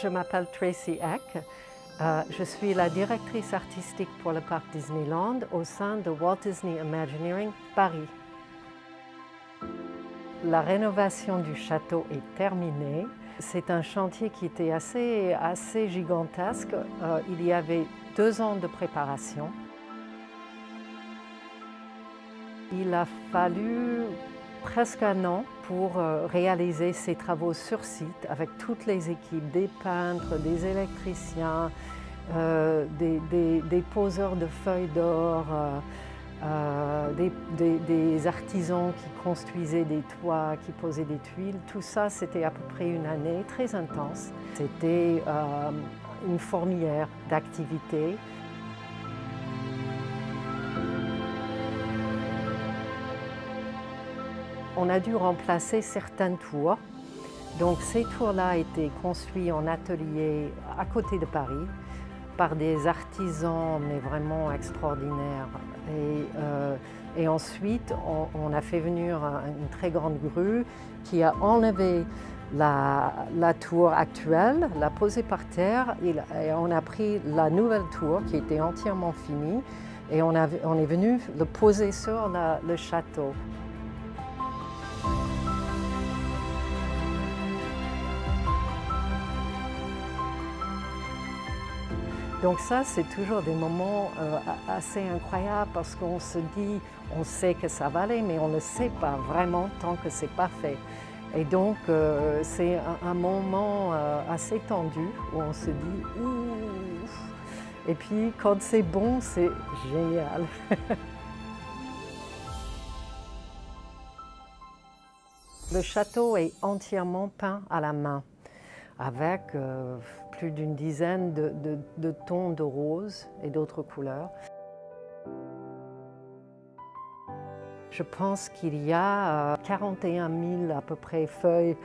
Je m'appelle Tracy Eck. Je suis la directrice artistique pour le parc Disneyland au sein de Walt Disney Imagineering Paris. La rénovation du château est terminée. C'est un chantier qui était assez gigantesque. Il y avait 2 ans de préparation. Il a fallu presque 1 an pour réaliser ces travaux sur site avec toutes les équipes, des peintres, des électriciens, des poseurs de feuilles d'or, des artisans qui construisaient des toits, qui posaient des tuiles. Tout ça, c'était à peu près 1 année très intense. C'était une fourmilière d'activités. On a dû remplacer certaines tours. Donc ces tours-là étaient construits en atelier à côté de Paris par des artisans mais vraiment extraordinaires. Et ensuite, on a fait venir une très grande grue qui a enlevé la tour actuelle, l'a posée par terre et on a pris la nouvelle tour qui était entièrement finie et on est venu le poser sur le château. Donc ça, c'est toujours des moments assez incroyables parce qu'on se dit, on sait que ça va aller, mais on ne sait pas vraiment tant que c'est pas fait. Et donc, c'est un moment assez tendu où on se dit, ouf. Et puis, quand c'est bon, c'est génial. Le château est entièrement peint à la main, avec plus d'1 dizaine de tons de rose et d'autres couleurs. Je pense qu'il y a 41 000 à peu près feuilles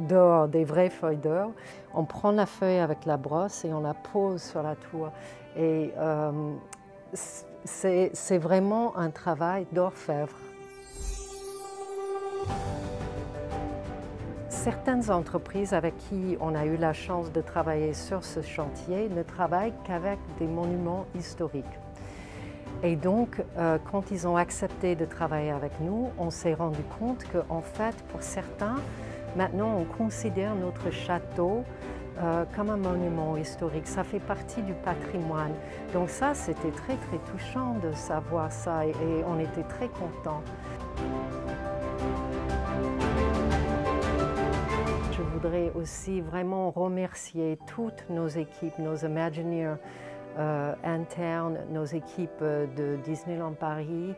d'or, des vraies feuilles d'or. On prend la feuille avec la brosse et on la pose sur la tour. Et c'est vraiment un travail d'orfèvre. Certaines entreprises avec qui on a eu la chance de travailler sur ce chantier ne travaillent qu'avec des monuments historiques. Et donc, quand ils ont accepté de travailler avec nous, on s'est rendu compte qu'en fait, pour certains, maintenant on considère notre château comme un monument historique. Ça fait partie du patrimoine. Donc ça, c'était très touchant de savoir ça et on était très contents. Je voudrais aussi vraiment remercier toutes nos équipes, nos Imagineers internes, nos équipes de Disneyland Paris,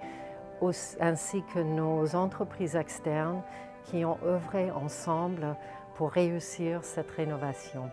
ainsi que nos entreprises externes qui ont œuvré ensemble pour réussir cette rénovation.